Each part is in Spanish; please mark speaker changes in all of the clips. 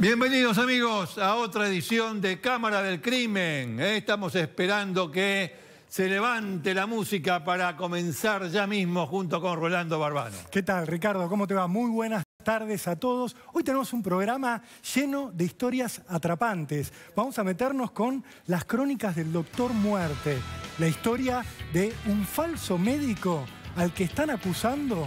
Speaker 1: Bienvenidos amigos a otra edición de Cámara del Crimen. Estamos esperando que se levante la música para comenzar ya mismo junto con Rolando Barbano.
Speaker 2: ¿Qué tal, Ricardo? ¿Cómo te va? Muy buenas tardes a todos. Hoy tenemos un programa lleno de historias atrapantes. Vamos a meternos con las crónicas del Doctor Muerte, la historia de un falso médico al que están acusando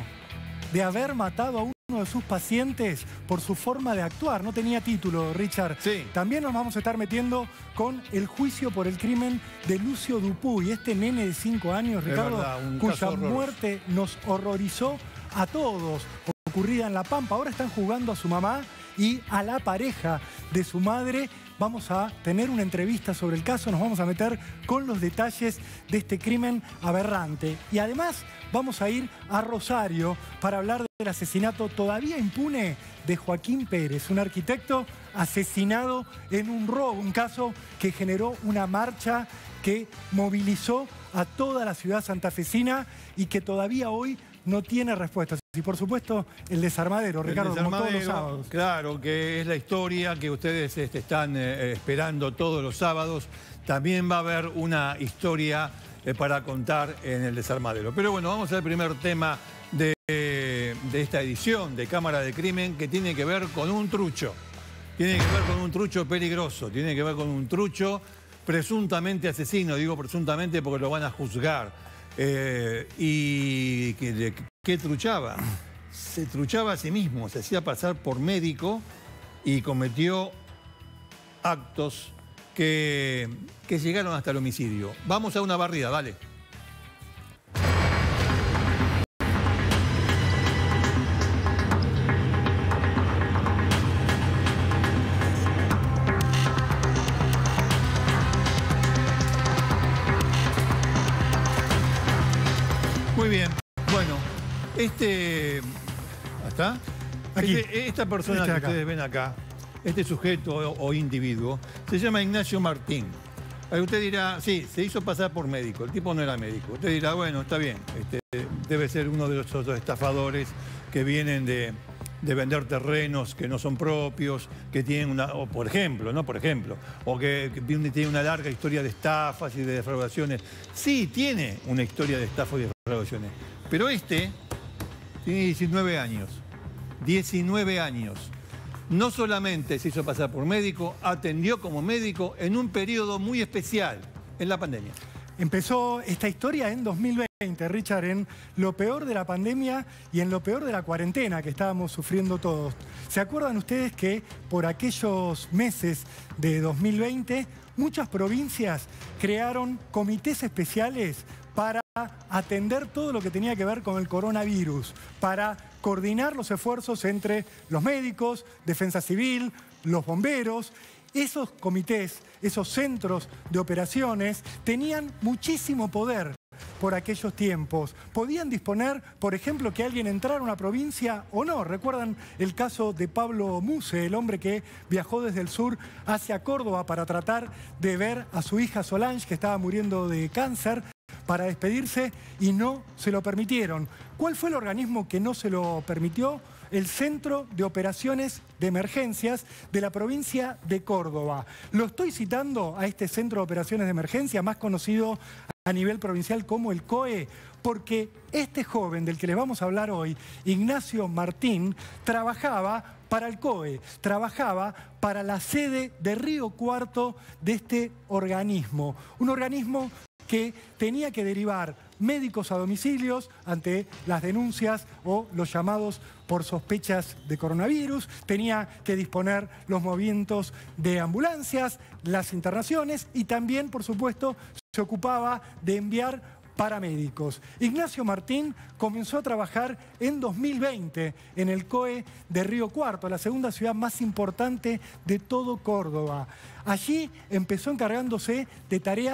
Speaker 2: de haber matado a uno de sus pacientes por su forma de actuar. No tenía título, Richard.
Speaker 1: Sí.
Speaker 2: También nos vamos a estar metiendo con el juicio por el crimen de Lucio Dupuy, este nene de 5 años, Ricardo, cuya muerte nos horrorizó a todos, ocurrida en La Pampa. Ahora están juzgando a su mamá y a la pareja de su madre. Vamos a tener una entrevista sobre el caso, nos vamos a meter con los detalles de este crimen aberrante. Y además vamos a ir a Rosario para hablar del asesinato todavía impune de Joaquín Pérez, un arquitecto asesinado en un robo, un caso que generó una marcha que movilizó a toda la ciudad santafesina y que todavía hoy no tiene respuestas. Y por supuesto, el desarmadero, Ricardo, como todos los sábados.
Speaker 1: Claro, que es la historia que ustedes están esperando todos los sábados. También va a haber una historia para contar en el desarmadero. Pero bueno, vamos al primer tema de esta edición de Cámara de Crimen, que tiene que ver con un trucho. Tiene que ver con un trucho peligroso, tiene que ver con un trucho presuntamente asesino. Digo presuntamente porque lo van a juzgar. ¿Y qué truchaba? Se truchaba a sí mismo, se hacía pasar por médico y cometió actos que llegaron hasta el homicidio. Vamos a una barrida, dale. Muy bien, bueno, ¿está?
Speaker 2: Aquí.
Speaker 1: Esta persona que ustedes ven acá, este sujeto o individuo, se llama Ignacio Martín. Usted dirá, sí, se hizo pasar por médico, el tipo no era médico. Usted dirá, bueno, está bien, debe ser uno de los otros estafadores que vienen de vender terrenos que no son propios, que tienen una, o por ejemplo, ¿no? Por ejemplo, o que tiene una larga historia de estafas y de defraudaciones. Sí, tiene una historia de estafas y defraudaciones, pero tiene 19 años. 19 años. No solamente se hizo pasar por médico, atendió como médico en un periodo muy especial, en la pandemia.
Speaker 2: Empezó esta historia en 2020, Richard, en lo peor de la pandemia y en lo peor de la cuarentena que estábamos sufriendo todos. ¿Se acuerdan ustedes que por aquellos meses de 2020 muchas provincias crearon comités especiales para atender todo lo que tenía que ver con el coronavirus, para coordinar los esfuerzos entre los médicos, Defensa Civil, los bomberos? Esos comités, esos centros de operaciones tenían muchísimo poder por aquellos tiempos. Podían disponer, por ejemplo, que alguien entrara a una provincia o no. ¿Recuerdan el caso de Pablo Muse, el hombre que viajó desde el sur hacia Córdoba para tratar de ver a su hija Solange, que estaba muriendo de cáncer, para despedirse, y no se lo permitieron? ¿Cuál fue el organismo que no se lo permitió? El Centro de Operaciones de Emergencias de la provincia de Córdoba. Lo estoy citando a este Centro de Operaciones de Emergencia, más conocido a nivel provincial como el COE, porque este joven del que les vamos a hablar hoy, Ignacio Martín, trabajaba para el COE, trabajaba para la sede de Río Cuarto de este organismo. Un organismo que tenía que derivar médicos a domicilios ante las denuncias o los llamados por sospechas de coronavirus, tenía que disponer los movimientos de ambulancias, las internaciones y también, por supuesto, se ocupaba de enviar paramédicos. Ignacio Martín comenzó a trabajar en 2020 en el COE de Río Cuarto, la segunda ciudad más importante de todo Córdoba. Allí empezó encargándose de tareas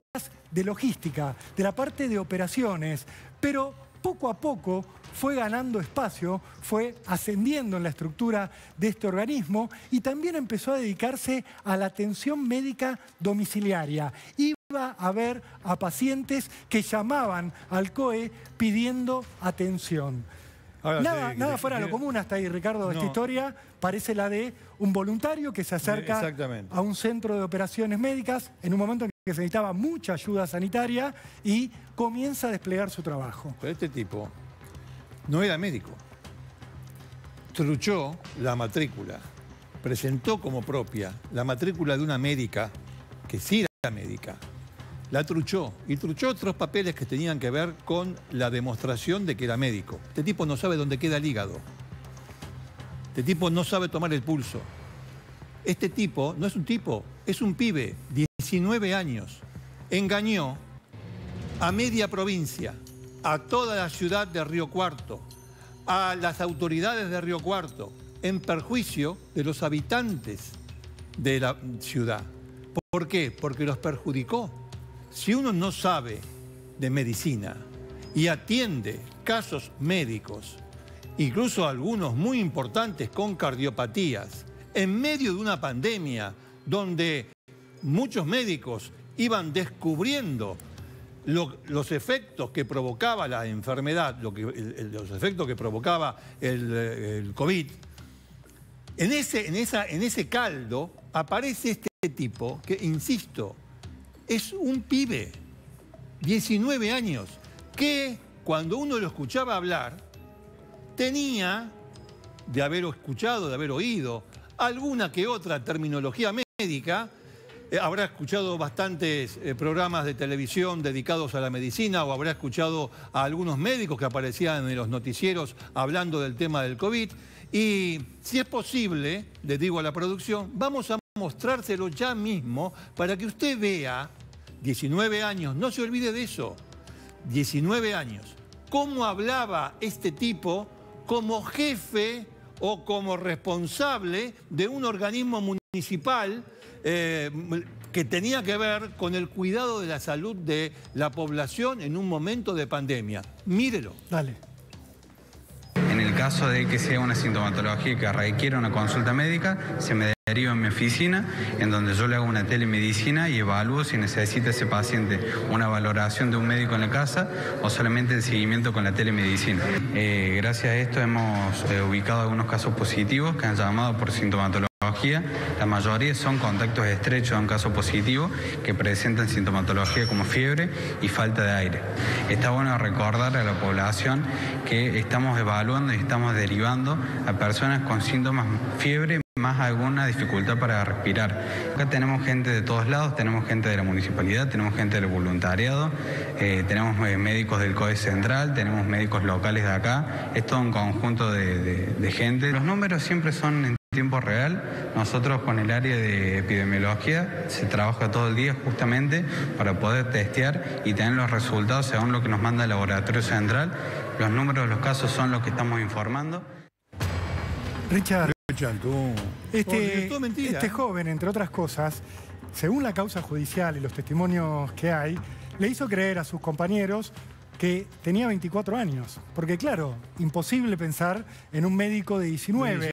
Speaker 2: de logística, de la parte de operaciones, pero poco a poco fue ganando espacio, fue ascendiendo en la estructura de este organismo y también empezó a dedicarse a la atención médica domiciliaria. Iba a ver a pacientes que llamaban al COE pidiendo atención.
Speaker 1: Ahora
Speaker 2: Nada fuera de lo común hasta ahí, Ricardo. Esta historia parece la de un voluntario que se acerca a un centro de operaciones médicas en un momento en que se necesitaba mucha ayuda sanitaria y comienza a desplegar su trabajo.
Speaker 1: Pero este tipo no era médico. Truchó la matrícula, presentó como propia la matrícula de una médica, que sí era médica. La truchó y truchó otros papeles que tenían que ver con la demostración de que era médico. Este tipo no sabe dónde queda el hígado. Este tipo no sabe tomar el pulso. Este tipo no es un tipo, es un pibe, 19 años. Engañó a media provincia, a toda la ciudad de Río Cuarto, a las autoridades de Río Cuarto, en perjuicio de los habitantes de la ciudad. ¿Por qué? Porque los perjudicó. Si uno no sabe de medicina y atiende casos médicos, incluso algunos muy importantes con cardiopatías, en medio de una pandemia donde muchos médicos iban descubriendo los efectos que provocaba la enfermedad, los efectos que provocaba el COVID, en ese caldo aparece este tipo que, insisto, es un pibe, 19 años, que cuando uno lo escuchaba hablar, tenía, de haber escuchado, de haber oído, alguna que otra terminología médica, habrá escuchado bastantes programas de televisión dedicados a la medicina o habrá escuchado a algunos médicos que aparecían en los noticieros hablando del tema del COVID. Y si es posible, le digo a la producción, vamos a mostrárselo ya mismo para que usted vea, 19 años, no se olvide de eso, 19 años, cómo hablaba este tipo como jefe o como responsable de un organismo municipal que tenía que ver con el cuidado de la salud de la población en un momento de pandemia. Mírelo.
Speaker 2: Dale.
Speaker 3: En el caso de que sea una sintomatología que requiera una consulta médica, se me deriva en mi oficina, en donde yo le hago una telemedicina y evalúo si necesita ese paciente una valoración de un médico en la casa o solamente el seguimiento con la telemedicina. Gracias a esto hemos ubicado algunos casos positivos que han llamado por sintomatología. La mayoría son contactos estrechos de un caso positivo que presentan sintomatología como fiebre y falta de aire. Está bueno recordar a la población que estamos evaluando y estamos derivando a personas con síntomas fiebre más alguna dificultad para respirar. Acá tenemos gente de todos lados, tenemos gente de la municipalidad, tenemos gente del voluntariado, tenemos médicos del COE Central, tenemos médicos locales de acá, es todo un conjunto de gente. Los números siempre son en tiempo real. Nosotros con el área de epidemiología se trabaja todo el día justamente para poder testear y tener los resultados según lo que nos manda el laboratorio central. Los números de los casos son los que estamos informando.
Speaker 2: Richard, este
Speaker 1: joven,
Speaker 2: joven, entre otras cosas, según la causa judicial y los testimonios que hay, le hizo creer a sus compañeros que tenía 24 años. Porque claro, imposible pensar en un médico de 19.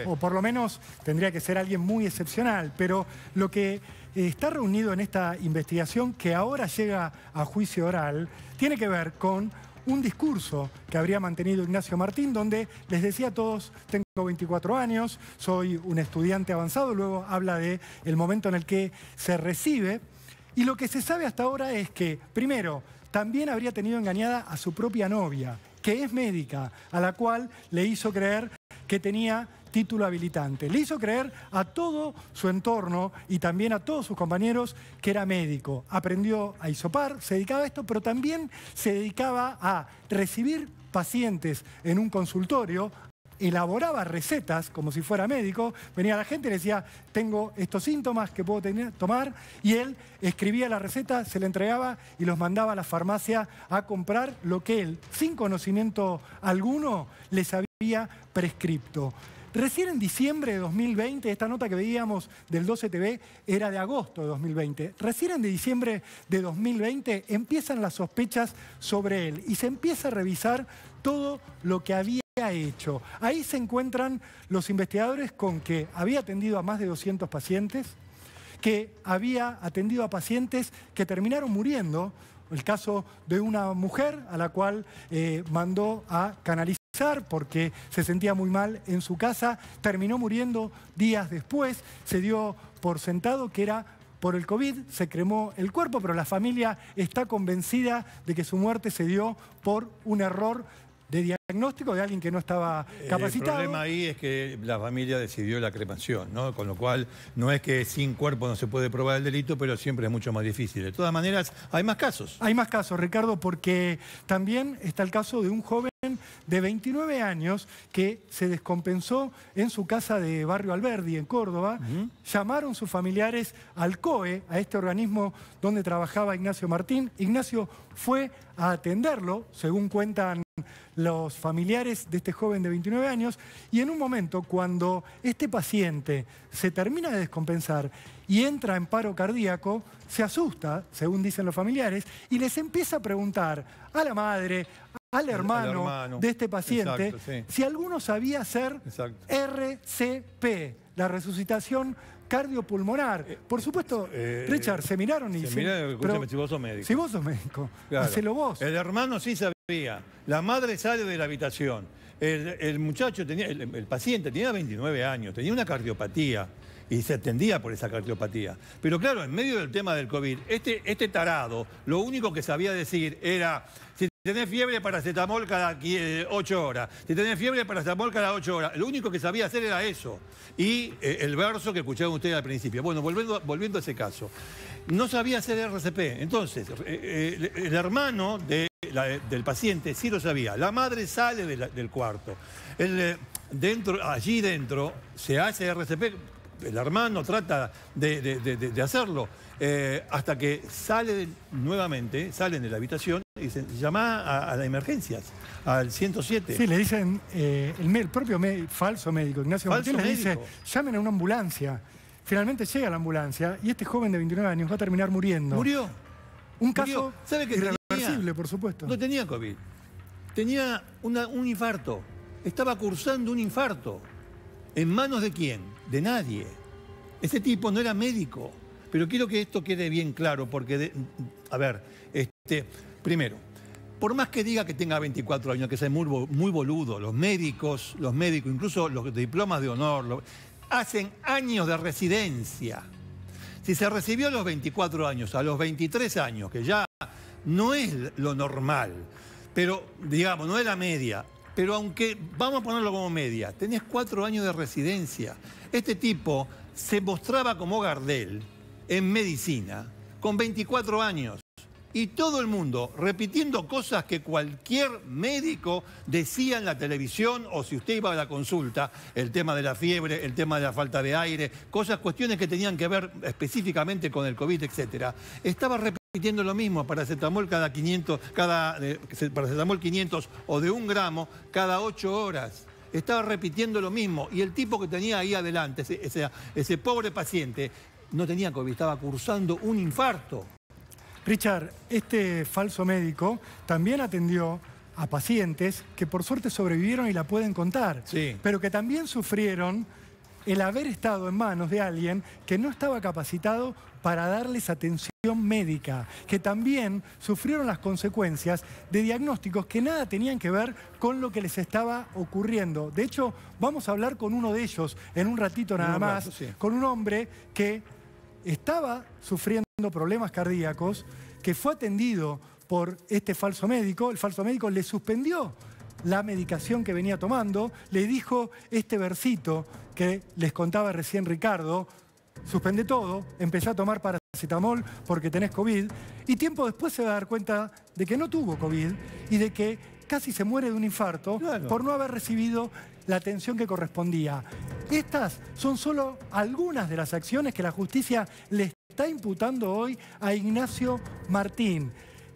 Speaker 2: O por lo menos tendría que ser alguien muy excepcional. Pero lo que está reunido en esta investigación, que ahora llega a juicio oral, tiene que ver con un discurso que habría mantenido Ignacio Martín, donde les decía a todos: tengo 24 años, soy un estudiante avanzado. Luego habla del momento en el que se recibe. Y lo que se sabe hasta ahora es que, primero, también habría tenido engañada a su propia novia, que es médica, a la cual le hizo creer que tenía título habilitante. Le hizo creer a todo su entorno y también a todos sus compañeros que era médico. Aprendió a hisopar, se dedicaba a esto, pero también se dedicaba a recibir pacientes en un consultorio, elaboraba recetas como si fuera médico, venía la gente y le decía: tengo estos síntomas que puedo tomar, y él escribía la receta, se la entregaba y los mandaba a la farmacia a comprar lo que él, sin conocimiento alguno, les había prescripto. Recién en diciembre de 2020, esta nota que veíamos del 12 TV era de agosto de 2020, recién en diciembre de 2020 empiezan las sospechas sobre él y se empieza a revisar todo lo que había hecho. Ahí se encuentran los investigadores con que había atendido a más de 200 pacientes, que había atendido a pacientes que terminaron muriendo. El caso de una mujer a la cual mandó a canalizar porque se sentía muy mal en su casa, terminó muriendo días después, se dio por sentado que era por el COVID, se cremó el cuerpo, pero la familia está convencida de que su muerte se dio por un error de diagnóstico de alguien que no estaba capacitado.
Speaker 1: El problema ahí es que la familia decidió la cremación, ¿no? Con lo cual no es que sin cuerpo no se puede probar el delito, pero siempre es mucho más difícil. De todas maneras, hay más casos.
Speaker 2: Hay más casos, Ricardo, porque también está el caso de un joven de 29 años que se descompensó en su casa de Barrio Alberdi, en Córdoba. Llamaron sus familiares al COE, a este organismo donde trabajaba Ignacio Martín. Ignacio fue a atenderlo, según cuentan los familiares de este joven de 29 años, y en un momento cuando este paciente se termina de descompensar y entra en paro cardíaco, se asusta, según dicen los familiares, y les empieza a preguntar a la madre, al hermano de este paciente, si alguno sabía hacer RCP, la resucitación cardiopulmonar. Por supuesto, Richard, se miraron y dicen...
Speaker 1: Escúchame, si vos sos médico.
Speaker 2: Si vos sos médico, claro, hacelo vos.
Speaker 1: El hermano sí sabía. La madre sale de la habitación. El muchacho, el paciente tenía 29 años, tenía una cardiopatía y se atendía por esa cardiopatía. Pero claro, en medio del tema del COVID, este tarado, lo único que sabía decir era... Si tenés fiebre, paracetamol cada 8 horas. Si tenés fiebre, paracetamol cada 8 horas. Lo único que sabía hacer era eso. Y el verso que escucharon ustedes al principio. Bueno, volviendo a ese caso. No sabía hacer RCP. Entonces, el hermano del paciente sí lo sabía. La madre sale del cuarto. Allí dentro se hace RCP. El hermano trata de hacerlo. Hasta que nuevamente, salen de la habitación y dicen, llama a las emergencias, al 107.
Speaker 2: Sí, le dicen, el propio falso médico, Ignacio Martín, le dice, llamen a una ambulancia. Finalmente llega la ambulancia y este joven de 29 años va a terminar muriendo.
Speaker 1: Murió.
Speaker 2: Un caso irreversible, por supuesto.
Speaker 1: No tenía COVID. Tenía un infarto. Estaba cursando un infarto. ¿En manos de quién? De nadie. Ese tipo no era médico. Pero quiero que esto quede bien claro, porque, primero, por más que diga que tenga 24 años, que sea muy boludo, los médicos, incluso los diplomas de honor, hacen años de residencia. Si se recibió a los 24 años, a los 23 años, que ya no es lo normal, pero, digamos, no es la media, pero aunque, vamos a ponerlo como media, tenés 4 años de residencia. Este tipo se mostraba como Gardel en medicina, con 24 años. Y todo el mundo repitiendo cosas que cualquier médico decía en la televisión, o si usted iba a la consulta, el tema de la fiebre, el tema de la falta de aire, cuestiones que tenían que ver específicamente con el COVID, etc. Estaba repitiendo lo mismo, paracetamol paracetamol 500 o de 1 gramo cada 8 horas. Estaba repitiendo lo mismo. Y el tipo que tenía ahí adelante, ese pobre paciente, no tenía COVID, estaba cursando un infarto.
Speaker 2: Richard, este falso médico también atendió a pacientes que por suerte sobrevivieron y la pueden contar, pero que también sufrieron el haber estado en manos de alguien que no estaba capacitado para darles atención médica, que también sufrieron las consecuencias de diagnósticos que nada tenían que ver con lo que les estaba ocurriendo. De hecho, vamos a hablar con uno de ellos en un ratito nada más, con un hombre que estaba sufriendo problemas cardíacos, que fue atendido por este falso médico. El falso médico le suspendió la medicación que venía tomando, le dijo este versito que les contaba recién Ricardo: suspende todo, empezá a tomar paracetamol porque tenés COVID, y tiempo después se va a dar cuenta de que no tuvo COVID y de que casi se muere de un infarto por no haber recibido la atención que correspondía. Estas son solo algunas de las acciones que la justicia le está imputando hoy a Ignacio Martín.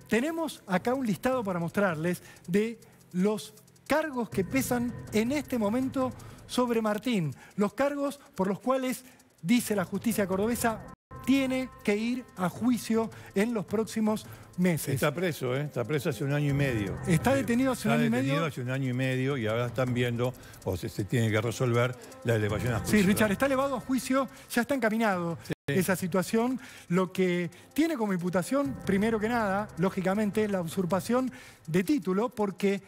Speaker 2: Tenemos acá un listado para mostrarles de los cargos que pesan en este momento sobre Martín. Los cargos por los cuales, dice la justicia cordobesa, tiene que ir a juicio en los próximos meses.
Speaker 1: Está preso, Está preso hace 1 año y medio.
Speaker 2: ¿Está detenido hace 1 año y medio?
Speaker 1: Está detenido hace 1 año y medio y ahora están viendo, o se tiene que resolver, la elevación a juicio.
Speaker 2: Sí, Richard, está elevado a juicio, ya está encaminado esa situación. Lo que tiene como imputación, primero que nada, lógicamente, la usurpación de título, porque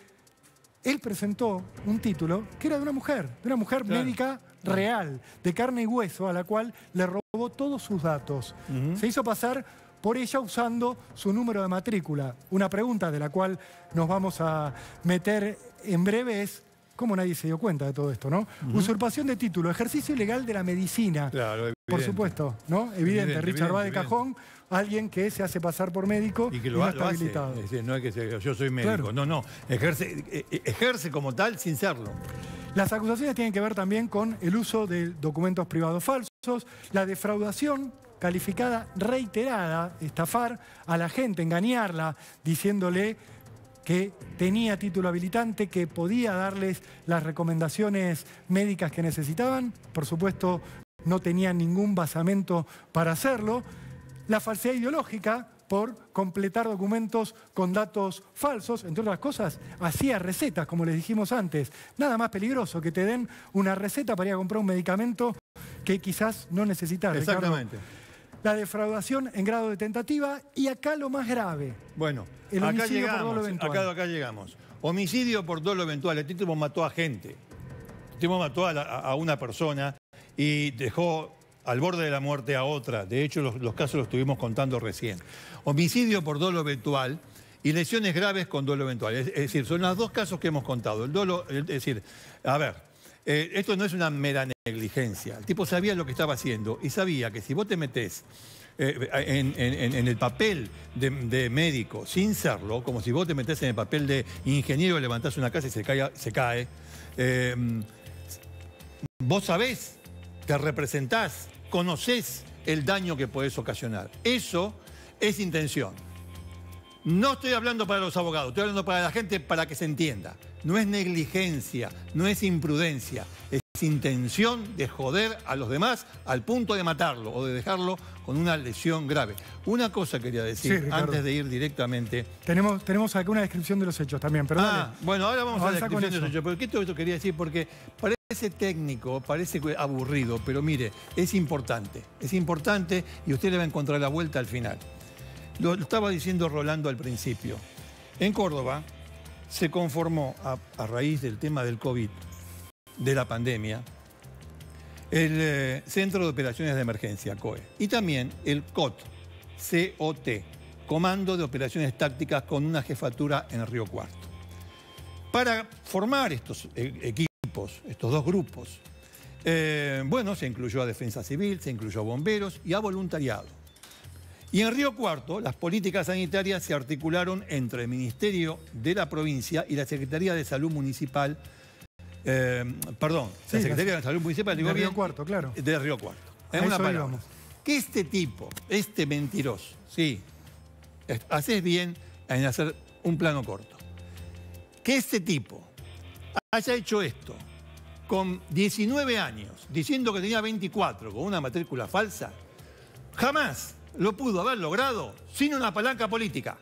Speaker 2: él presentó un título que era de una mujer
Speaker 1: Claro.
Speaker 2: médica real, de carne y hueso, a la cual le robó todos sus datos. Se hizo pasar por ella usando su número de matrícula. Una pregunta de la cual nos vamos a meter en breve es: ¿cómo nadie se dio cuenta de todo esto, no? Usurpación de título, ejercicio ilegal de la medicina.
Speaker 1: Claro, evidente.
Speaker 2: Por supuesto, ¿no? Evidente. Richard va de cajón, alguien que se hace pasar por médico
Speaker 1: Y que
Speaker 2: no
Speaker 1: lo
Speaker 2: está
Speaker 1: hace.
Speaker 2: habilitado.
Speaker 1: Es decir, no es que yo soy médico.
Speaker 2: Claro.
Speaker 1: No. Ejerce como tal sin serlo.
Speaker 2: Las acusaciones tienen que ver también con el uso de documentos privados falsos, la defraudación calificada reiterada, estafar a la gente, engañarla, diciéndole que tenía título habilitante, que podía darles las recomendaciones médicas que necesitaban. Por supuesto, no tenían ningún basamento para hacerlo. La falsedad ideológica por completar documentos con datos falsos, entre otras cosas, hacía recetas, como les dijimos antes. Nada más peligroso que te den una receta para ir a comprar un medicamento que quizás no necesitas.
Speaker 1: Exactamente.
Speaker 2: Ricardo. La defraudación en grado de tentativa y acá lo más grave.
Speaker 1: Bueno,
Speaker 2: El
Speaker 1: acá
Speaker 2: homicidio por
Speaker 1: llegamos.
Speaker 2: dolo eventual.
Speaker 1: Acá llegamos. Homicidio por dolo eventual. El tipo mató a gente. El tipo mató a una persona y dejó al borde de la muerte a otra. De hecho, los casos los estuvimos contando recién. Homicidio por dolo eventual y lesiones graves con dolo eventual. Es decir, son los dos casos que hemos contado. El dolo, es decir, a ver, esto no es una mera negligencia. El tipo sabía lo que estaba haciendo y sabía que si vos te metés en el papel de médico sin serlo, como si vos te metés en el papel de ingeniero, levantás una casa y se cae, vos sabés, te representás, conocés el daño que podés ocasionar. Eso es intención. No estoy hablando para los abogados, estoy hablando para la gente para que se entienda. No es negligencia, no es imprudencia, es intención de joder a los demás al punto de matarlo o de dejarlo con una lesión grave. Una cosa quería decir,
Speaker 2: Sí,
Speaker 1: antes de ir directamente.
Speaker 2: Tenemos acá una descripción de los hechos también, pero dale.
Speaker 1: Bueno, ahora vamos a la
Speaker 2: Avanza con
Speaker 1: descripción de los
Speaker 2: eso.
Speaker 1: hechos. ¿Por qué todo esto quería decir? Porque parece técnico, parece aburrido, pero mire, es importante. Es importante y usted le va a encontrar la vuelta al final. Lo estaba diciendo Rolando al principio. En Córdoba se conformó, a raíz del tema del COVID, de la pandemia, el Centro de Operaciones de Emergencia, COE, y también el COT, C-O-T, Comando de Operaciones Tácticas, con una jefatura en Río Cuarto. Para formar estos equipos, estos dos grupos, bueno, se incluyó a Defensa Civil, se incluyó a bomberos y a voluntariado. Y en Río Cuarto, las políticas sanitarias se articularon entre el Ministerio de la Provincia y la Secretaría de Salud Municipal, la Secretaría de Salud Municipal, digo
Speaker 2: de Río
Speaker 1: bien,
Speaker 2: Cuarto, claro.
Speaker 1: de Río Cuarto. En
Speaker 2: A
Speaker 1: una
Speaker 2: eso
Speaker 1: palabra.
Speaker 2: íbamos.
Speaker 1: Que este tipo, este mentiroso, sí, haces bien en hacer un plano corto. Que este tipo haya hecho esto con 19 años, diciendo que tenía 24, con una matrícula falsa, jamás lo pudo haber logrado sin una palanca política.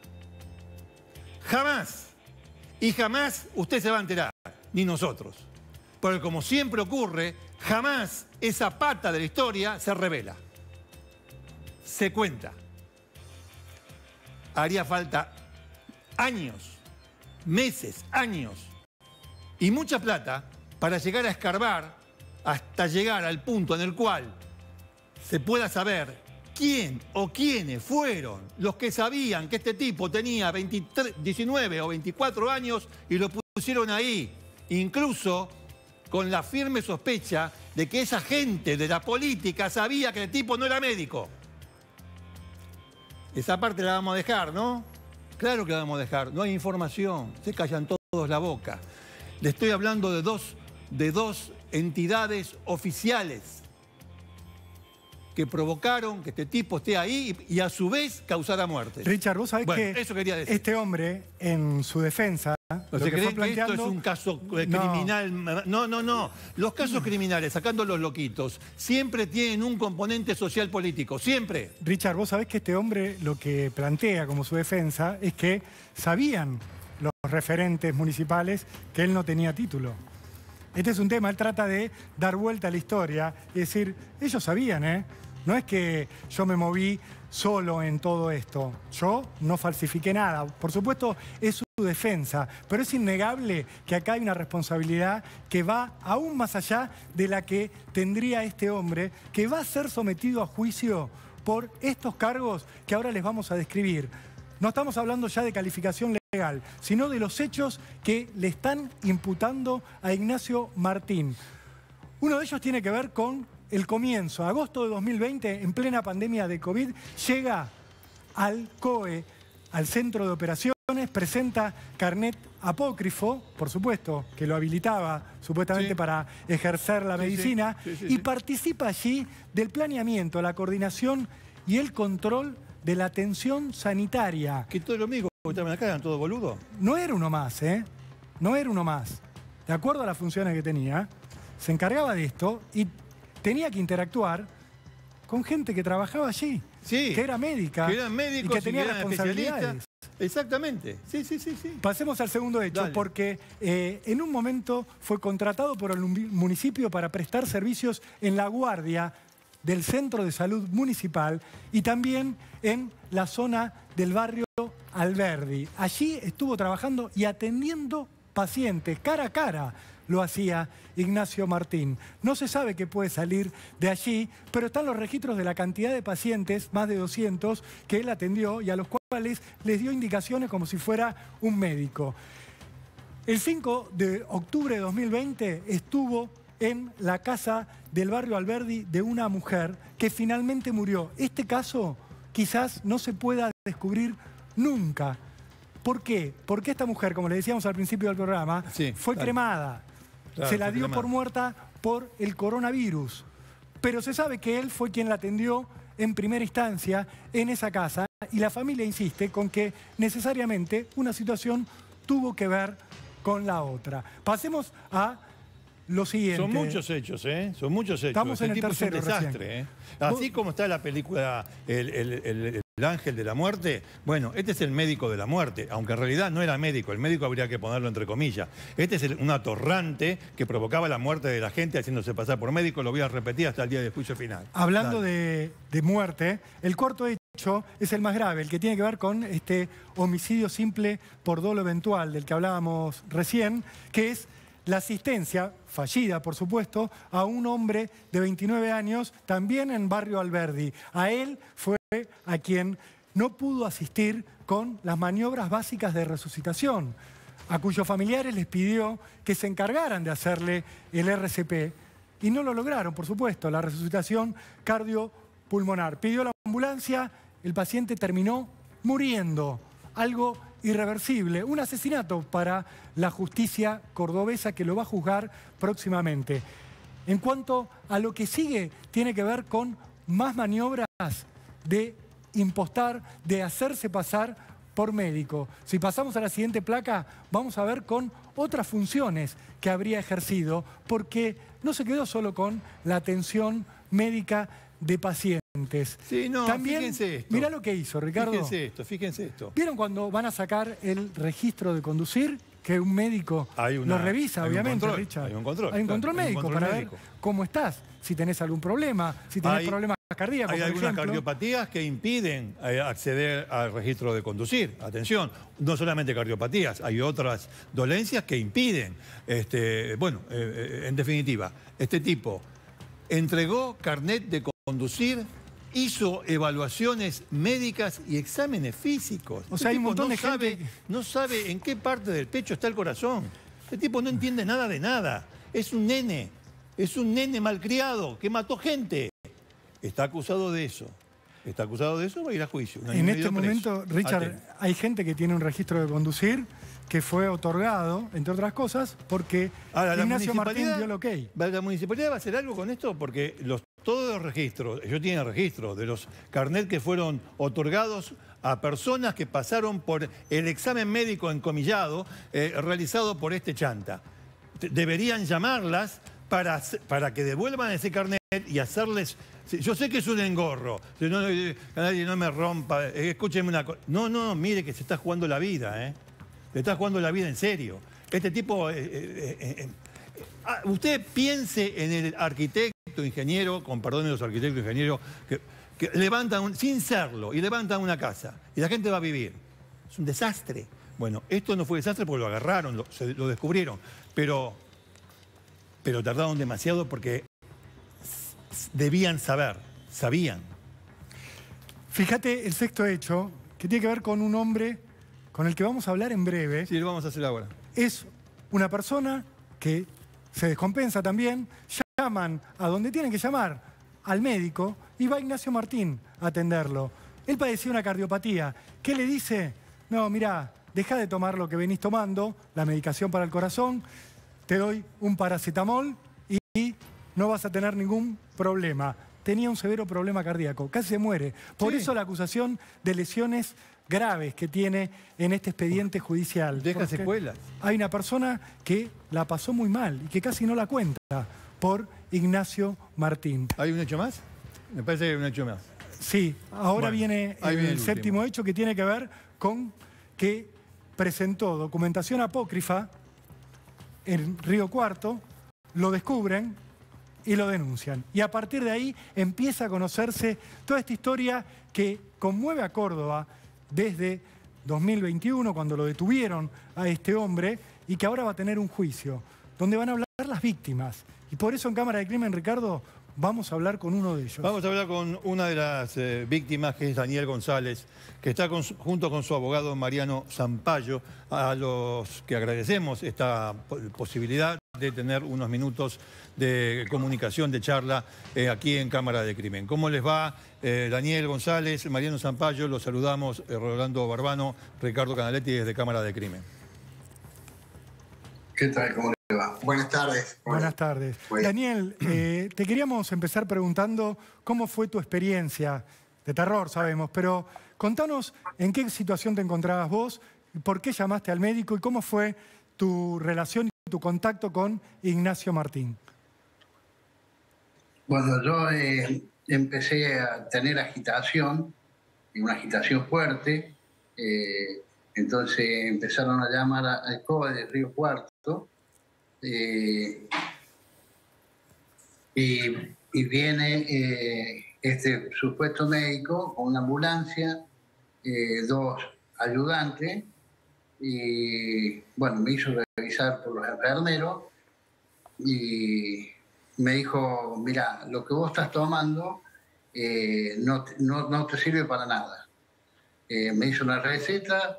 Speaker 1: Jamás. Y jamás usted se va a enterar, ni nosotros. Porque como siempre ocurre, jamás esa pata de la historia se revela. Se cuenta. Haría falta años, meses, años y mucha plata para llegar a escarbar hasta llegar al punto en el cual se pueda saber quién o quiénes fueron los que sabían que este tipo tenía 19 o 24 años y lo pusieron ahí, incluso con la firme sospecha de que esa gente de la política sabía que el tipo no era médico. Esa parte la vamos a dejar, ¿no? Claro que la vamos a dejar. No hay información. Se callan todos la boca. Le estoy hablando de dos entidades oficiales que provocaron que este tipo esté ahí y a su vez causara muerte.
Speaker 2: Richard, vos sabés
Speaker 1: Bueno,
Speaker 2: que
Speaker 1: eso quería decir.
Speaker 2: este hombre, en su defensa,
Speaker 1: ¿No se creen que esto es un caso criminal? No. Los casos criminales, sacando los loquitos, siempre tienen un componente social político. Siempre.
Speaker 2: Richard, vos sabés que este hombre lo que plantea como su defensa es que sabían los referentes municipales que él no tenía título. Este es un tema, él trata de dar vuelta a la historia y decir, ellos sabían, No es que yo me moví solo en todo esto. Yo no falsifiqué nada. Por supuesto, es su defensa, pero es innegable que acá hay una responsabilidad que va aún más allá de la que tendría este hombre, que va a ser sometido a juicio por estos cargos que ahora les vamos a describir. No estamos hablando ya de calificación legal, sino de los hechos que le están imputando a Ignacio Martín. Uno de ellos tiene que ver con el comienzo. Agosto de 2020, en plena pandemia de COVID, llega al COE, al Centro de Operaciones, presenta carnet apócrifo, por supuesto, que lo habilitaba supuestamente para ejercer la medicina, y participa allí del planeamiento, la coordinación y el control de la atención sanitaria.
Speaker 1: Que todos los médicos que estaban acá eran todos boludos.
Speaker 2: No era uno más, ¿eh? No era uno más. De acuerdo a las funciones que tenía, se encargaba de esto y tenía que interactuar con gente que trabajaba allí, que era médica,
Speaker 1: que eran médicos
Speaker 2: y que tenía responsabilidades.
Speaker 1: Exactamente, sí.
Speaker 2: Pasemos al segundo hecho. Dale. Porque en un momento fue contratado por el municipio para prestar servicios en la guardia del Centro de Salud Municipal y también en la zona del barrio Alberdi. Allí estuvo trabajando y atendiendo pacientes cara a cara. Lo hacía Ignacio Martín. No se sabe qué puede salir de allí, pero están los registros de la cantidad de pacientes, más de 200, que él atendió y a los cuales les dio indicaciones como si fuera un médico. El 5 de octubre de 2020 estuvo en la casa del barrio Alberdi de una mujer que finalmente murió. Este caso quizás no se pueda descubrir nunca. ¿Por qué? Porque esta mujer, como le decíamos al principio del programa, fue cremada. Claro, se la dio por muerta por el coronavirus. Pero se sabe que él fue quien la atendió en primera instancia en esa casa y la familia insiste con que necesariamente una situación tuvo que ver con la otra. Pasemos a lo siguiente.
Speaker 1: Son muchos hechos, ¿eh? Son muchos hechos.
Speaker 2: Estamos en el tercero,
Speaker 1: es un desastre, ¿eh? Así como está la película El Ángel de la Muerte, bueno, este es el médico de la muerte, aunque en realidad no era médico, el médico habría que ponerlo entre comillas. Este es un atorrante que provocaba la muerte de la gente haciéndose pasar por médico, lo voy a repetir hasta el día del juicio final.
Speaker 2: Hablando de muerte, el cuarto hecho es el más grave, el que tiene que ver con este homicidio simple por dolo eventual del que hablábamos recién, que es la asistencia, fallida por supuesto, a un hombre de 29 años, también en barrio Alberdi. A él fue a quien no pudo asistir con las maniobras básicas de resucitación, a cuyos familiares les pidió que se encargaran de hacerle el RCP y no lo lograron, por supuesto, la resucitación cardiopulmonar. Pidió la ambulancia, el paciente terminó muriendo, algo irreversible, un asesinato para la justicia cordobesa que lo va a juzgar próximamente. En cuanto a lo que sigue, tiene que ver con más maniobras de impostar, de hacerse pasar por médico. Si pasamos a la siguiente placa, vamos a ver con otras funciones que habría ejercido, porque no se quedó solo con la atención médica de pacientes.
Speaker 1: Sí, no,
Speaker 2: también,
Speaker 1: fíjense esto.
Speaker 2: Mirá lo que hizo, Ricardo.
Speaker 1: Fíjense esto.
Speaker 2: ¿Vieron cuando van a sacar el registro de conducir? Que un médico lo revisa, obviamente, Richard.
Speaker 1: Hay un control.
Speaker 2: Hay un control médico para ver cómo estás, si tenés algún problema, si tenés problemas cardíacos,
Speaker 1: hay algunas cardiopatías que impiden acceder al registro de conducir. Atención, no solamente cardiopatías, hay otras dolencias que impiden. En definitiva, este tipo entregó carnet de conducir, hizo evaluaciones médicas y exámenes físicos.
Speaker 2: O sea, hay un montón de gente
Speaker 1: no sabe en qué parte del pecho está el corazón. Este tipo no entiende nada de nada. Es un nene malcriado que mató gente. Está acusado de eso. Va a ir a juicio.
Speaker 2: En este momento, Richard, hay gente que tiene un registro de conducir que fue otorgado, entre otras cosas, porque Ignacio Martín dio el ok.
Speaker 1: ¿La municipalidad va a hacer algo con esto? Porque todos los registros, ellos tienen registros de los carnets que fueron otorgados a personas que pasaron por el examen médico encomillado realizado por este chanta. Deberían llamarlas para que devuelvan ese carnet y hacerles... Yo sé que es un engorro, nadie no me rompa, escúcheme una cosa. No, mire que se está jugando la vida, ¿eh? Se está jugando la vida en serio. Este tipo... usted piense en el arquitecto, ingeniero, con perdón de los arquitectos e ingenieros, que levantan, sin serlo, y levantan una casa, y la gente va a vivir. Es un desastre. Bueno, esto no fue desastre porque lo agarraron, lo descubrieron, pero tardaron demasiado porque debían saber, sabían.
Speaker 2: Fíjate el sexto hecho, que tiene que ver con un hombre con el que vamos a hablar en breve.
Speaker 1: Sí, lo vamos a hacer ahora.
Speaker 2: Es una persona que se descompensa también, llaman a donde tienen que llamar, al médico, y va Ignacio Martín a atenderlo. Él padecía una cardiopatía. ¿Qué le dice? No, mirá, deja de tomar lo que venís tomando, la medicación para el corazón, te doy un paracetamol y no vas a tener ningún problema. Tenía un severo problema cardíaco, casi se muere. Por eso la acusación de lesiones graves que tiene en este expediente judicial.
Speaker 1: Deja secuelas.
Speaker 2: Hay una persona que la pasó muy mal y que casi no la cuenta por Ignacio Martín.
Speaker 1: ¿Hay un hecho más? Me parece que hay un hecho más.
Speaker 2: Sí, ahora
Speaker 1: Bueno,
Speaker 2: viene el séptimo hecho, que tiene que ver con que presentó documentación apócrifa en Río Cuarto, lo descubren y lo denuncian. Y a partir de ahí empieza a conocerse toda esta historia que conmueve a Córdoba desde 2021, cuando lo detuvieron a este hombre, y que ahora va a tener un juicio, donde van a hablar las víctimas. Y por eso en Cámara de Crimen, Ricardo, vamos a hablar con uno de ellos.
Speaker 1: Vamos a hablar con una de las víctimas, que es Daniel González, que está junto con su abogado Mariano Zampayo, a los que agradecemos esta posibilidad de tener unos minutos de comunicación, de charla aquí en Cámara de Crimen. ¿Cómo les va? Daniel González, Mariano Zampayo, los saludamos, Rolando Barbano, Ricardo Canaletti desde Cámara de Crimen.
Speaker 4: ¿Qué tal? ¿Cómo le va? Buenas tardes.
Speaker 2: Buenas tardes. Bueno. Daniel, te queríamos empezar preguntando cómo fue tu experiencia de terror, sabemos, pero contanos en qué situación te encontrabas vos, por qué llamaste al médico y cómo fue tu relación y tu contacto con Ignacio Martín.
Speaker 4: Bueno, yo empecé a tener agitación, y una agitación fuerte, entonces empezaron a llamar al COE de Río Cuarto, y viene este supuesto médico con una ambulancia, dos ayudantes, y bueno, me hizo revisar por los enfermeros y me dijo, mira, lo que vos estás tomando no te sirve para nada. Me hizo una receta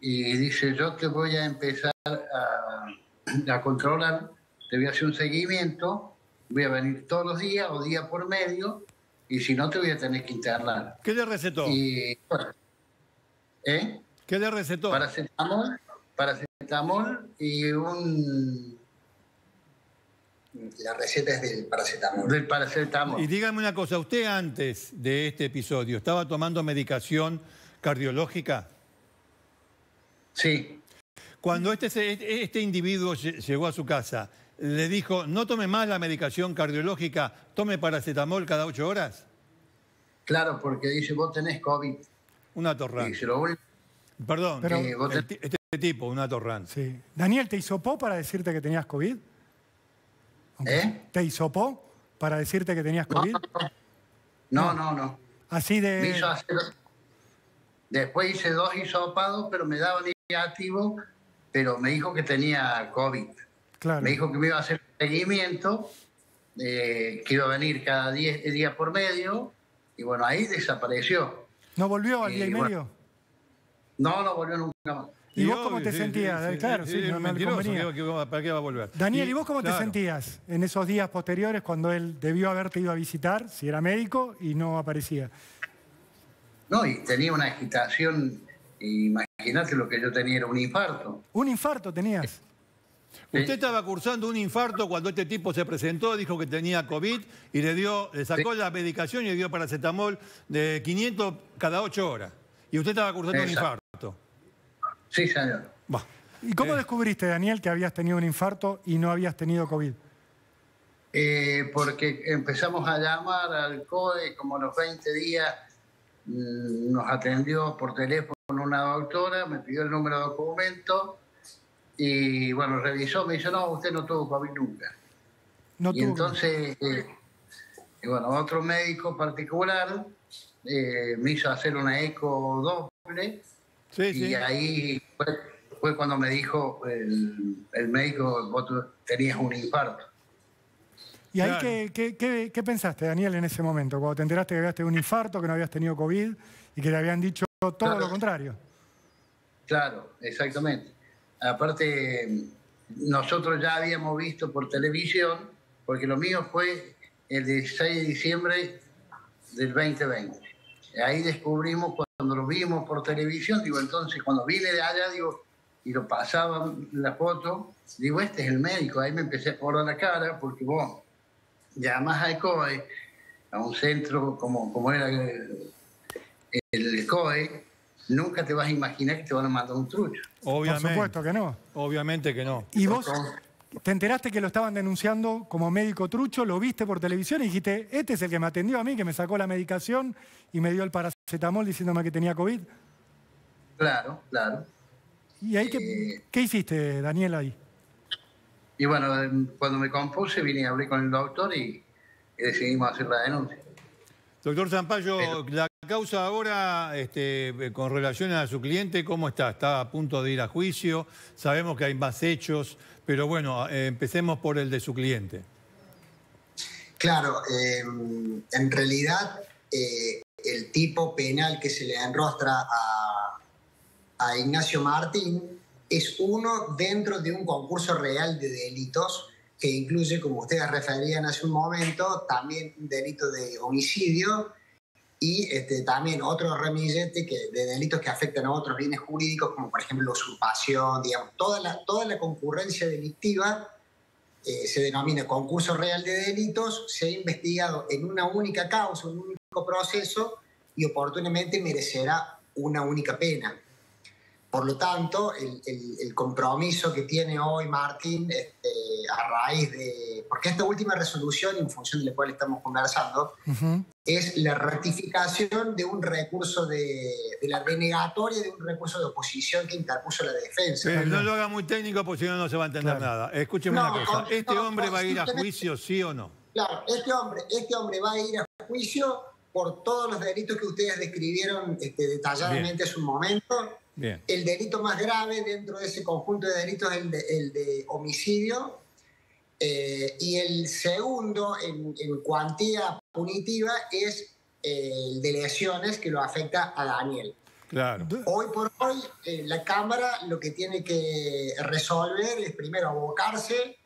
Speaker 4: y dice, yo te voy a empezar a controlar, te voy a hacer un seguimiento, voy a venir todos los días o día por medio, y si no te voy a tener que internar.
Speaker 1: ¿Qué le recetó?
Speaker 4: Y, bueno,
Speaker 1: ¿qué le recetó?
Speaker 4: Paracetamol y un...
Speaker 5: La receta es del paracetamol.
Speaker 4: Del paracetamol.
Speaker 1: Y dígame una cosa, ¿usted antes de este episodio estaba tomando medicación cardiológica?
Speaker 4: Sí.
Speaker 1: Cuando este individuo llegó a su casa, ¿le dijo, no tome más la medicación cardiológica, tome paracetamol cada 8 horas?
Speaker 4: Claro, porque dice, vos tenés COVID.
Speaker 1: Un atorrante.
Speaker 4: Dice, lo único...
Speaker 1: Perdón,
Speaker 2: pero,
Speaker 1: este tipo, un atorrante.
Speaker 2: Sí. Daniel, ¿te hisopó para decirte que tenías COVID? ¿Te hisopó para decirte que tenías COVID?
Speaker 4: No.
Speaker 2: Así de...
Speaker 4: Me hizo hacer... Después hice 2 hisopados, pero me daba negativo, pero me dijo que tenía COVID.
Speaker 2: Claro.
Speaker 4: Me dijo que me iba a hacer seguimiento, que iba a venir cada 10 días por medio, y bueno, ahí desapareció.
Speaker 2: ¿No volvió al día y
Speaker 4: bueno,
Speaker 2: medio?
Speaker 4: No volvió nunca más.
Speaker 2: ¿Y vos cómo te sentías? Claro, sí, no le convenía.
Speaker 1: ¿Para qué va a volver?
Speaker 2: Daniel, ¿y vos cómo te sentías en esos días posteriores cuando él debió haberte ido a visitar, si era médico, y no aparecía?
Speaker 4: No, y tenía una agitación, imagínate lo que yo tenía, era un infarto.
Speaker 2: ¿Un infarto tenías?
Speaker 1: Usted estaba cursando un infarto cuando este tipo se presentó, dijo que tenía COVID y le sacó la medicación y le dio paracetamol de 500 cada 8 horas. Y usted estaba cursando un infarto.
Speaker 4: Sí, señor.
Speaker 1: Bah.
Speaker 2: ¿Y cómo descubriste, Daniel, que habías tenido un infarto y no habías tenido COVID?
Speaker 4: Porque empezamos a llamar al COE, como a los 20 días nos atendió por teléfono una doctora, me pidió el número de documento y bueno, revisó, me dijo, no, usted no tuvo COVID nunca.
Speaker 2: No
Speaker 4: y
Speaker 2: tuvo.
Speaker 4: entonces Y bueno, otro médico particular me hizo hacer una eco doble.
Speaker 1: Sí,
Speaker 4: y
Speaker 1: sí.
Speaker 4: ahí fue cuando me dijo el médico, vos tenías un infarto.
Speaker 2: ¿Y ahí
Speaker 1: Claro.
Speaker 2: qué pensaste, Daniel, en ese momento? Cuando te enteraste que habías tenido un infarto, que no habías tenido COVID y que te habían dicho todo lo contrario.
Speaker 4: Claro, exactamente. Aparte, nosotros ya habíamos visto por televisión, porque lo mío fue el 16 de diciembre del 2020. Ahí descubrimos, cuando lo vimos por televisión, digo, entonces cuando vine de allá, digo, y lo pasaban la foto, digo, este es el médico. Ahí me empecé a acordar la cara, porque vos llamás al COE, a un centro como era el COE, nunca te vas a imaginar que te van a mandar un trucho.
Speaker 1: Obviamente.
Speaker 2: Por supuesto que no.
Speaker 1: Obviamente que no.
Speaker 2: ¿Y vos te enteraste que lo estaban denunciando como médico trucho? ¿Lo viste por televisión y dijiste, este es el que me atendió a mí, que me sacó la medicación y me dio el paracetamol diciéndome que tenía COVID?
Speaker 4: Claro, claro.
Speaker 2: ¿Y ahí qué hiciste, Daniel, ahí?
Speaker 4: Y bueno, cuando me compuse, vine y hablé con el doctor y decidimos hacer la denuncia.
Speaker 1: Doctor Zampayo, la causa ahora con relación a su cliente, ¿cómo está? ¿Está a punto de ir a juicio? Sabemos que hay más hechos, pero bueno, empecemos por el de su cliente.
Speaker 5: Claro, en realidad el tipo penal que se le enrostra a Ignacio Martín es uno dentro de un concurso real de delitos que incluye, como ustedes referían hace un momento, también un delito de homicidio y también otro ramillete de delitos que afectan a otros bienes jurídicos, como por ejemplo la usurpación, digamos, toda la concurrencia delictiva se denomina concurso real de delitos, se ha investigado en una única causa, un único proceso y oportunamente merecerá una única pena. Por lo tanto, el compromiso que tiene hoy Martín a raíz de... Porque esta última resolución, en función de la cual estamos conversando, es la ratificación de un recurso de la denegatoria de un recurso de oposición que interpuso la defensa.
Speaker 1: No lo haga muy técnico porque si no, no se va a entender nada. Escúcheme una cosa. ¿Este hombre va a ir a juicio, sí o no?
Speaker 5: Claro, este hombre va a ir a juicio por todos los delitos que ustedes describieron detalladamente hace un momento.
Speaker 1: Bien.
Speaker 5: El delito más grave dentro de ese conjunto de delitos es el de homicidio y el segundo en cuantía punitiva es el de lesiones que lo afecta a Daniel.
Speaker 1: Claro.
Speaker 5: Hoy por hoy la Cámara lo que tiene que resolver es primero abocarse,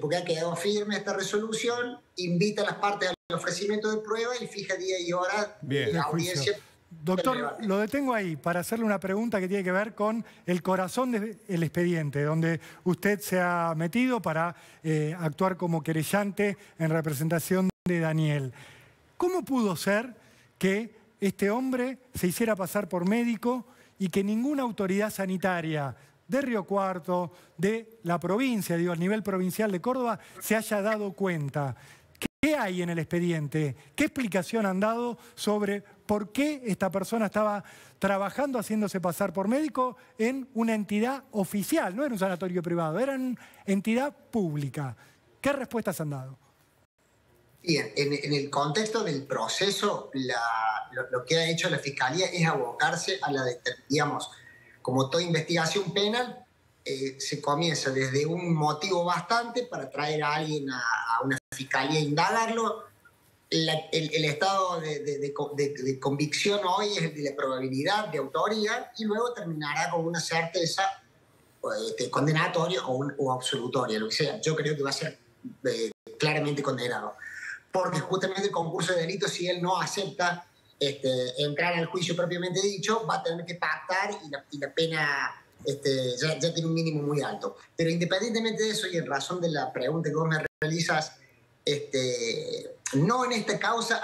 Speaker 5: porque ha quedado firme esta resolución, invita a las partes al ofrecimiento de prueba y fija día y hora de audiencia.
Speaker 2: Doctor, lo detengo ahí para hacerle una pregunta que tiene que ver con el corazón del expediente, donde usted se ha metido para actuar como querellante en representación de Daniel. ¿Cómo pudo ser que este hombre se hiciera pasar por médico y que ninguna autoridad sanitaria de Río Cuarto, de la provincia, digo, a nivel provincial de Córdoba, se haya dado cuenta? ¿Qué hay en el expediente? ¿Qué explicación han dado sobre por qué esta persona estaba trabajando haciéndose pasar por médico en una entidad oficial? No era un sanatorio privado, era una entidad pública. ¿Qué respuestas han dado?
Speaker 5: Bien, en el contexto del proceso, lo que ha hecho la Fiscalía es abocarse a digamos, como toda investigación penal, se comienza desde un motivo bastante para traer a alguien a una fiscalía e indagarlo. El estado de convicción hoy es el de la probabilidad de autoría y luego terminará con una certeza condenatoria o absolutoria, lo que sea. Yo creo que va a ser claramente condenado. Porque justamente el concurso de delitos, si él no acepta entrar al juicio propiamente dicho, va a tener que pactar y la pena... ya tiene un mínimo muy alto. Pero independientemente de eso y en razón de la pregunta que vos me realizas, no en esta causa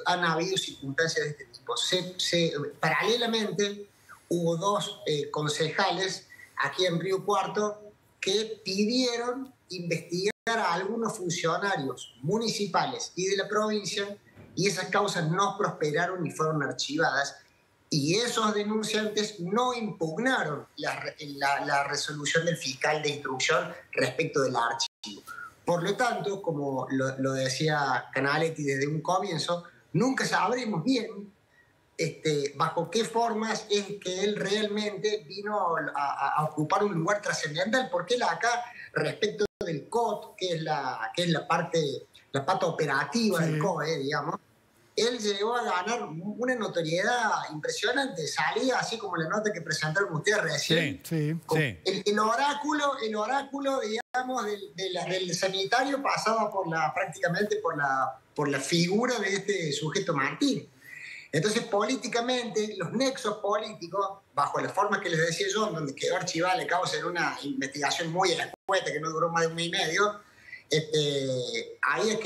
Speaker 5: han habido circunstancias de este tipo. Paralelamente hubo dos concejales aquí en Río Cuarto que pidieron investigar a algunos funcionarios municipales y de la provincia y esas causas no prosperaron ni fueron archivadas. Y esos denunciantes no impugnaron la resolución del fiscal de instrucción respecto del archivo. Por lo tanto, como lo decía Canaletti desde un comienzo, nunca sabremos bien bajo qué formas es que él realmente vino a ocupar un lugar trascendental, porque él acá, respecto del COT, que es la pata operativa del COE, digamos, él llegó a ganar una notoriedad impresionante. Salía así como la nota que presentaron ustedes recién.
Speaker 2: Sí.
Speaker 5: El oráculo, digamos, del sanitario pasaba prácticamente por la figura de este sujeto Martín. Entonces, políticamente, los nexos políticos, bajo las formas que les decía yo, donde quedó archivada la causa en una investigación muy escueta que no duró más de un mes y medio, ahí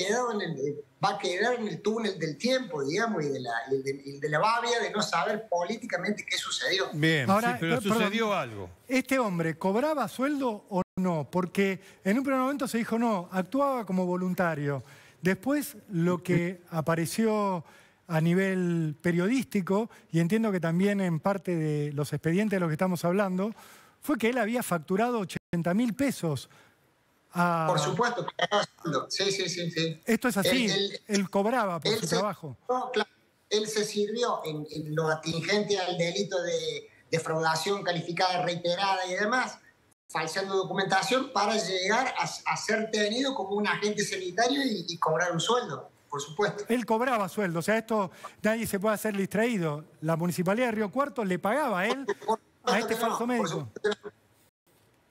Speaker 5: va a quedar en el túnel del tiempo, digamos, y de la babia de no saber políticamente qué sucedió.
Speaker 1: Bien,
Speaker 2: ahora,
Speaker 1: sí, pero sucedió algo.
Speaker 2: ¿Este hombre cobraba sueldo o no? Porque en un primer momento se dijo no, actuaba como voluntario. Después lo que apareció a nivel periodístico, y entiendo que también en parte de los expedientes de los que estamos hablando, fue que él había facturado 80.000 pesos.
Speaker 5: Por supuesto, sí.
Speaker 2: Esto es así, él cobraba por su trabajo.
Speaker 5: No, claro, él se sirvió en lo atingente al delito de defraudación calificada reiterada y demás, falseando documentación para llegar a ser tenido como un agente sanitario y cobrar un sueldo. Por supuesto.
Speaker 2: Él cobraba sueldo, o sea, esto nadie se puede hacer distraído. La Municipalidad de Río Cuarto le pagaba a él, a este falso médico.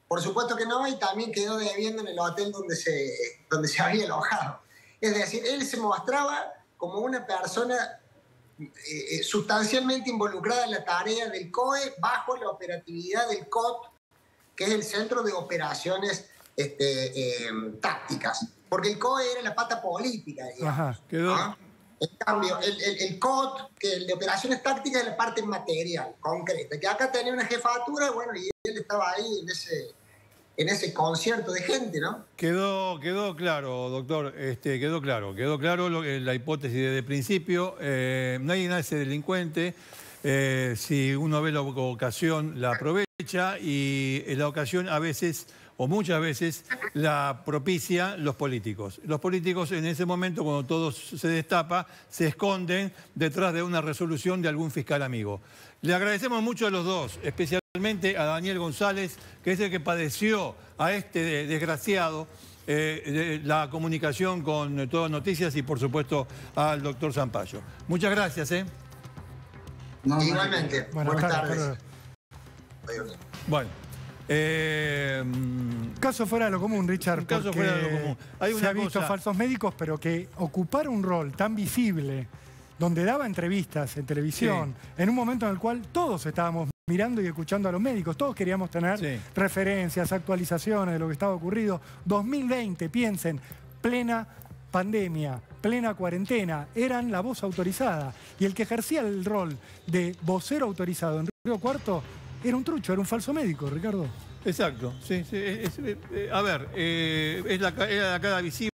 Speaker 5: Por supuesto que no, y también quedó debiendo en el hotel donde se había alojado. Es decir, él se mostraba como una persona sustancialmente involucrada en la tarea del COE bajo la operatividad del COT, que es el Centro de Operaciones Tácticas. Porque el COE era la pata política, digamos.
Speaker 2: Ajá,
Speaker 1: quedó.
Speaker 5: En cambio, el COT, que el de operaciones tácticas, es la parte material, concreta. Que acá tenía una jefatura, bueno, y él estaba ahí en ese concierto de gente, ¿no?
Speaker 1: Quedó claro, doctor, quedó claro la hipótesis desde el principio. Nadie nace delincuente. Si uno ve la ocasión, la aprovecha, y la ocasión a veces, o muchas veces, la propicia los políticos. Los políticos en ese momento, cuando todo se destapa, se esconden detrás de una resolución de algún fiscal amigo. Le agradecemos mucho a los dos, especialmente a Daniel González, que es el que padeció a este desgraciado la comunicación con Todo Noticias, y por supuesto al doctor Zampayo. Muchas gracias.
Speaker 5: No, igualmente. Buenas tardes.
Speaker 1: Bueno.
Speaker 2: Caso fuera de lo común, Richard,
Speaker 1: un caso fuera de lo común.
Speaker 2: Se ha visto falsos médicos, pero que ocupar un rol tan visible, donde daba entrevistas en televisión, en un momento en el cual todos estábamos mirando y escuchando a los médicos, todos queríamos tener referencias, actualizaciones de lo que estaba ocurrido. 2020, piensen, plena pandemia, plena cuarentena, eran la voz autorizada. Y el que ejercía el rol de vocero autorizado en Río Cuarto era un trucho, era un falso médico, Ricardo.
Speaker 1: Exacto, sí. A ver, era la cara visible.